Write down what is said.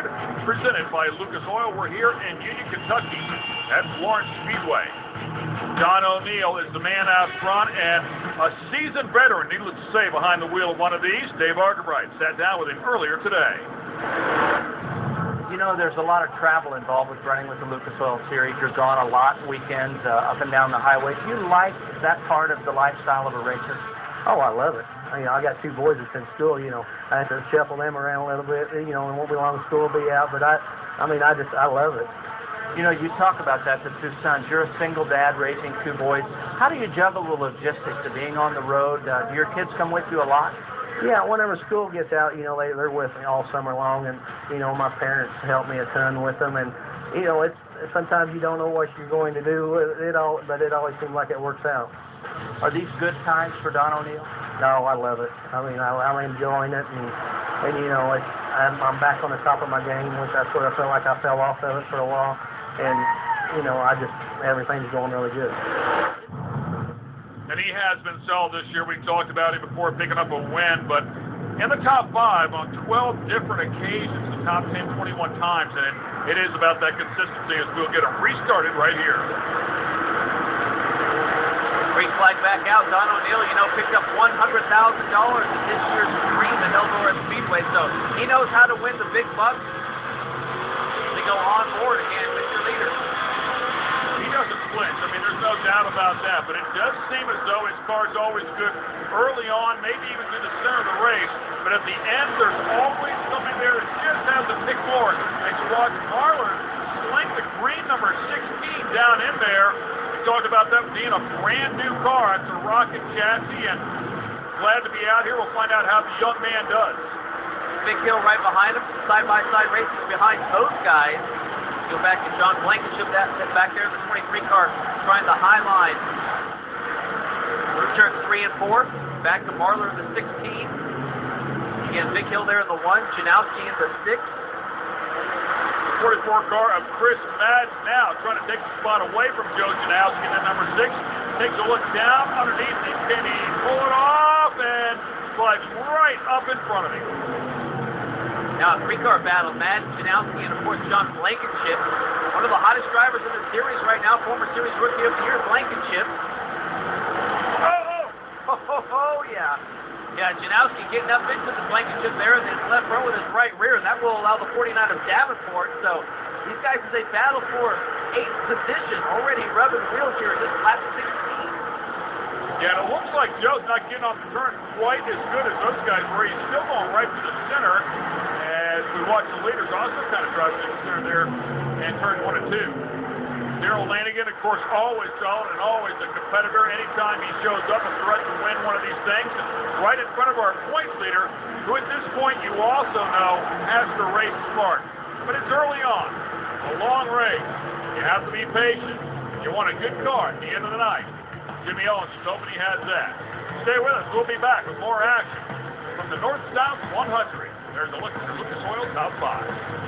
Award, presented by Lucas Oil. We're here in Union, Kentucky at Florence Speedway. Don O'Neill is the man out front and a seasoned veteran, needless to say, behind the wheel of one of these. Dave Argabright sat down with him earlier today. You know, there's a lot of travel involved with running with the Lucas Oil Series. You're gone a lot weekends, up and down the highway. Do you like that part of the lifestyle of a racer? Oh, I love it. I got two boys that's in school, I have to shuffle them around a little bit, and won't be long school will be out, but I love it. You know, you talk about that, the two sons. You're a single dad raising two boys. How do you juggle the logistics of being on the road? Do your kids come with you a lot? Yeah, whenever school gets out, they're with me all summer long, and, my parents help me a ton with them, and, it's sometimes you don't know what you're going to do, but it always seems like it works out. Are these good times for Don O'Neill? No, I love it. I'm enjoying it, and I'm back on the top of my game, which that's where I feel like I fell off of it for a while, and everything's going really good. And he has been solid this year. We talked about him before picking up a win, but in the top 5 on 12 different occasions, the top 10 21 times, and it is about that consistency as we'll get him restarted right here. Green flag back out. Don O'Neill, picked up $100,000 in this year's Dream at Eldora Speedway, so he knows how to win the big bucks. They go on board again, Mr. Leader. He doesn't flinch. There's no doubt about that, but it does seem as though his car's always good early on, maybe even through the center of the race, but at the end, there's always something there that just has to pick forward. And you watch Marler sling the green number 16 down in there. Talked about that being a brand new car. It's a rocket chassis, and glad to be out here. We'll find out how the young man does. Big hill right behind him, side-by-side racing behind those guys. Go back to John Blankenship, that back there, the 23 car, trying the high line. Through turns 3 and 4, back to Marler in the 16. Again, big hill there in the 1, Janowski in the 6. 44 car of Chris Madden now trying to take the spot away from Joe Janowski in number 6. Takes a look down underneath him. Can he pull it off and slides right up in front of him? Now a 3-car battle, Madden, Janowski, and of course John Blankenship. One of the hottest drivers in the series right now, former series rookie of the year, Blankenship. Oh, yeah. Yeah, Janowski getting up into the Blankenship there in his left row with his right rear, and that will allow the 49 of Davenport. So these guys, as they battle for 8th position, already rubbing wheels here in this lap 16. Yeah, and it looks like Joe's not getting off the turn quite as good as those guys were. He's still going right to the center, as we watch the leaders also kind of drive to the center there in turn 1 and 2. Daryl Lanigan, of course, always solid and always a competitor. Anytime he shows up, a threat to win one of these things. And right in front of our points leader, who at this point you also know has to race smart. But it's early on, a long race. You have to be patient. You want a good car at the end of the night. Jimmy Owens is hoping he has that. Stay with us. We'll be back with more action from the North-South 100. There's a look at the Lucas Oil Top 5.